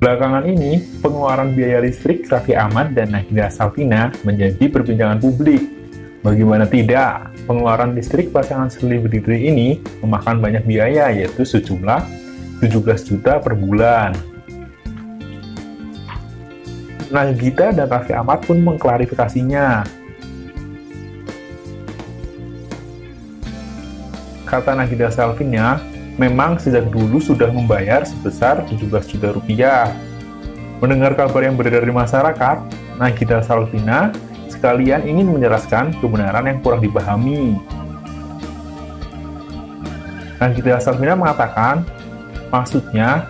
Belakangan ini, pengeluaran biaya listrik Raffi Ahmad dan Nagita Slavina menjadi perbincangan publik. Bagaimana tidak, pengeluaran listrik pasangan selebriti ini memakan banyak biaya, yaitu sejumlah 17 juta per bulan. Nagita dan Raffi Ahmad pun mengklarifikasinya. Kata Nagita Slavina, memang sejak dulu sudah membayar sebesar 17 juta rupiah. Mendengar kabar yang beredar di masyarakat, Nagita Slavina sekalian ingin menjelaskan kebenaran yang kurang dipahami. Nagita Slavina mengatakan, maksudnya,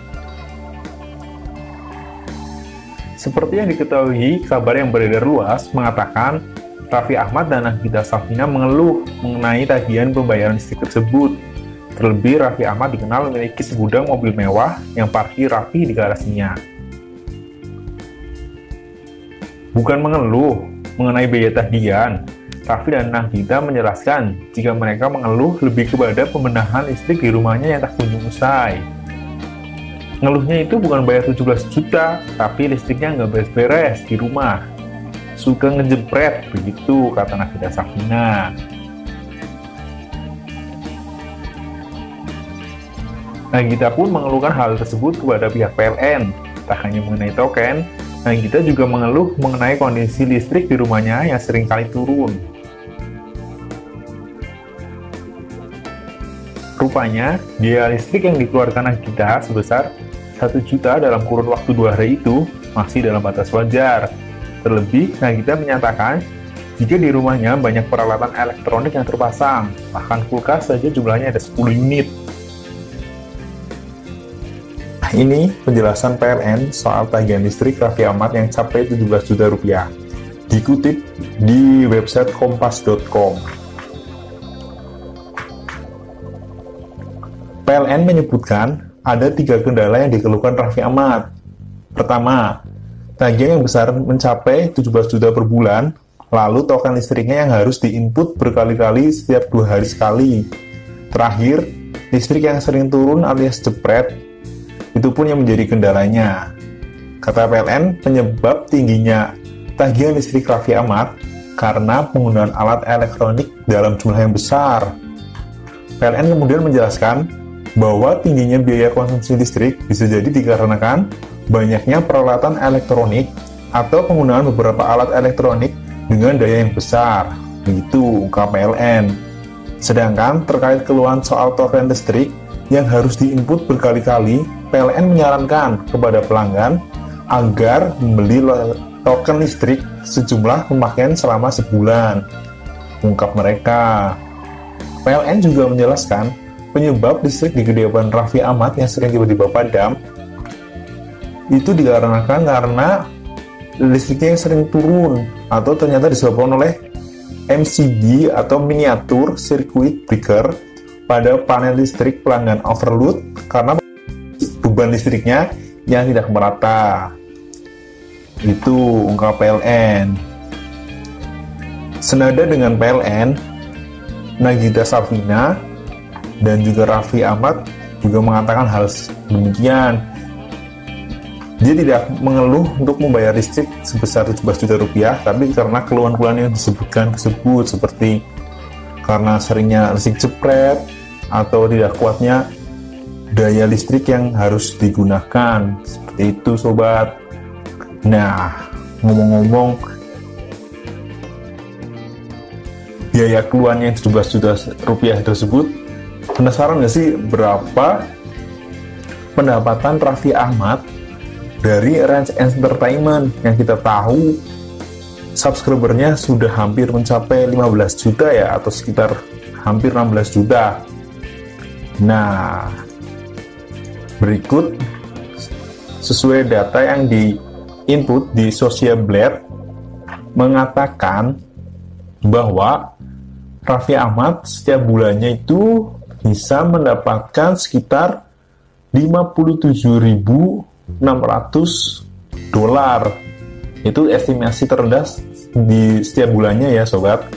seperti yang diketahui, kabar yang beredar luas mengatakan Raffi Ahmad dan Nagita Slavina mengeluh mengenai tagihan pembayaran listrik tersebut. Terlebih, Raffi Ahmad dikenal memiliki segudang mobil mewah yang parkir rapi di garasinya. Bukan mengeluh mengenai biaya tagihan, Raffi dan Nagita menjelaskan jika mereka mengeluh lebih kepada pembenahan listrik di rumahnya yang tak kunjung usai. Ngeluhnya itu bukan bayar 17 juta, tapi listriknya nggak beres-beres di rumah. Suka ngejepret, begitu kata Nagita Slavina. Nagita pun mengeluhkan hal tersebut kepada pihak PLN. Tak hanya mengenai token, Nagita juga mengeluh mengenai kondisi listrik di rumahnya yang sering kali turun. Rupanya, biaya listrik yang dikeluarkan Nagita sebesar 1 juta dalam kurun waktu 2 hari itu masih dalam batas wajar. Terlebih, Nagita menyatakan jika di rumahnya banyak peralatan elektronik yang terpasang, bahkan kulkas saja jumlahnya ada 10 unit. Ini penjelasan PLN soal tagihan listrik Raffi Ahmad yang capai 17 juta rupiah. Dikutip di website kompas.com. PLN menyebutkan ada 3 kendala yang dikeluhkan Raffi Ahmad. Pertama, tagihan yang besar mencapai 17 juta per bulan, lalu token listriknya yang harus diinput berkali-kali setiap 2 hari sekali. Terakhir, listrik yang sering turun alias jepret, itu pun yang menjadi kendalanya. Kata PLN, penyebab tingginya tagihan listrik Raffi Ahmad karena penggunaan alat elektronik dalam jumlah yang besar. PLN kemudian menjelaskan bahwa tingginya biaya konsumsi listrik bisa jadi dikarenakan banyaknya peralatan elektronik atau penggunaan beberapa alat elektronik dengan daya yang besar, begitu ungkap PLN. Sedangkan terkait keluhan soal token listrik yang harus diinput berkali-kali, PLN menyarankan kepada pelanggan agar membeli token listrik sejumlah pemakaian selama sebulan, ungkap mereka. PLN juga menjelaskan penyebab listrik di kediaman Raffi Ahmad yang sering tiba-tiba padam itu dikarenakan karena listriknya yang sering turun atau ternyata disebabkan oleh MCB atau miniatur circuit breaker pada panel listrik pelanggan overload karena beban listriknya yang tidak merata. Itu ungkap PLN. Senada dengan PLN, Nagita Slavina dan juga Raffi Ahmad juga mengatakan hal demikian. Dia tidak mengeluh untuk membayar listrik sebesar 17 juta rupiah, tapi karena keluhan-keluhan yang disebutkan tersebut, seperti karena seringnya listrik jepret atau tidak kuatnya daya listrik yang harus digunakan. Seperti itu, sobat. Nah, ngomong-ngomong, biaya keluhan yang 17 juta rupiah tersebut, penasaran nggak sih berapa pendapatan Raffi Ahmad dari Range Entertainment yang kita tahu subscribernya sudah hampir mencapai 15 juta ya, atau sekitar hampir 16 juta. Nah, berikut sesuai data yang di-input di Socialblade mengatakan bahwa Raffi Ahmad setiap bulannya itu bisa mendapatkan sekitar 57.600 dolar. Itu estimasi terendah di setiap bulannya ya, sobat.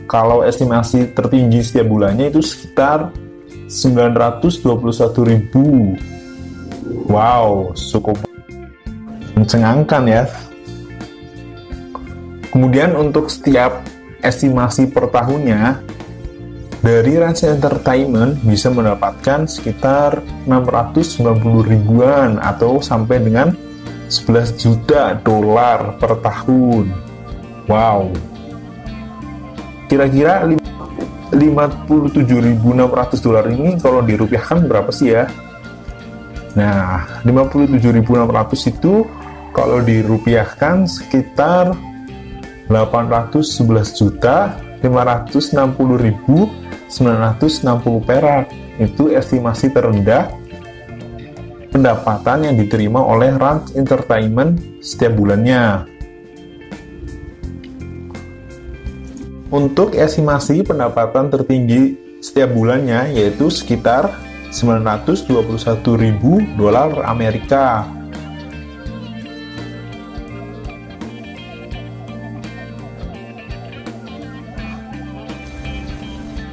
Kalau estimasi tertinggi setiap bulannya itu sekitar 921.000. Wow, cukup. mencengangkan ya. Kemudian untuk setiap estimasi per tahunnya, dari Rans Entertainment bisa mendapatkan sekitar 690 ribuan atau sampai dengan 11 juta dolar per tahun. Wow. Kira-kira 57.600 dolar ini kalau dirupiahkan berapa sih ya? Nah, 57.600 itu kalau dirupiahkan sekitar 811.560.960 perak. Itu estimasi terendah pendapatan yang diterima oleh Rans Entertainment setiap bulannya. Untuk estimasi pendapatan tertinggi setiap bulannya yaitu sekitar 921.000 dolar Amerika.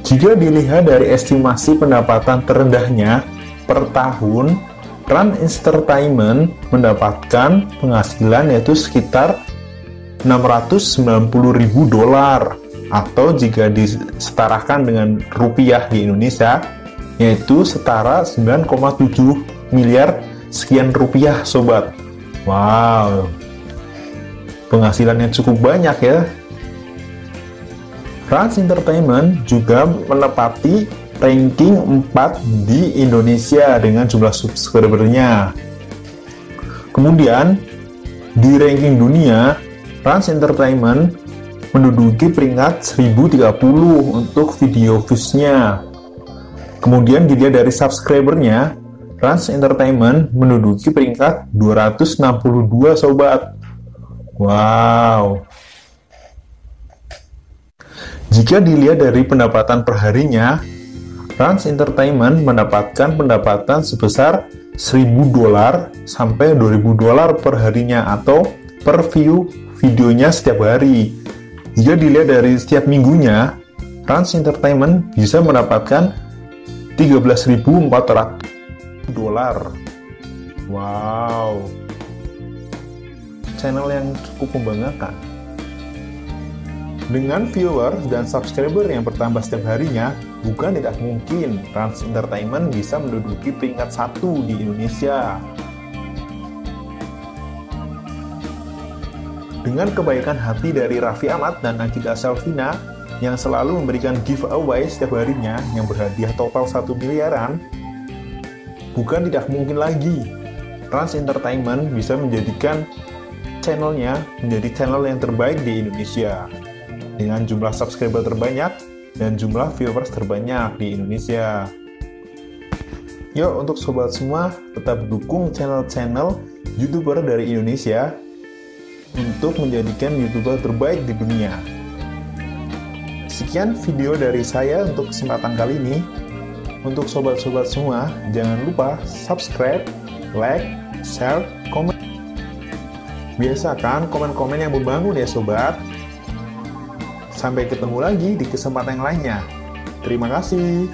Jika dilihat dari estimasi pendapatan terendahnya per tahun, Rans Entertainment mendapatkan penghasilan yaitu sekitar 690.000 dolar, atau jika disetarakan dengan rupiah di Indonesia yaitu setara 9,7 miliar sekian rupiah sobat. Wow, penghasilannya cukup banyak ya. Rans Entertainment juga menempati ranking 4 di Indonesia dengan jumlah subscribernya. Kemudian di ranking dunia, Rans Entertainment menduduki peringkat 1030 untuk video views-nya. Kemudian dilihat dari subscribernya, Rans Entertainment menduduki peringkat 262 sobat. Wow. Jika dilihat dari pendapatan perharinya, Rans Entertainment mendapatkan pendapatan sebesar 1.000 dolar sampai 2.000 dolar per harinya atau per view videonya setiap hari. Jika dilihat dari setiap minggunya, Rans Entertainment bisa mendapatkan 13.400 dolar. Wow, channel yang cukup membanggakan. Dengan viewer dan subscriber yang bertambah setiap harinya, bukan tidak mungkin Rans Entertainment bisa menduduki peringkat 1 di Indonesia. Dengan kebaikan hati dari Raffi Ahmad dan Nagita Slavina yang selalu memberikan giveaway setiap harinya yang berhadiah total 1 miliaran, bukan tidak mungkin lagi Rans Entertainment bisa menjadikan channelnya menjadi channel yang terbaik di Indonesia dengan jumlah subscriber terbanyak dan jumlah viewers terbanyak di Indonesia. Yuk, untuk sobat semua, tetap dukung channel-channel YouTuber dari Indonesia untuk menjadikan YouTuber terbaik di dunia. Sekian video dari saya untuk kesempatan kali ini. Untuk sobat-sobat semua, jangan lupa subscribe, like, share, komen. Biasakan komen-komen yang membangun ya sobat. Sampai ketemu lagi di kesempatan yang lainnya. Terima kasih.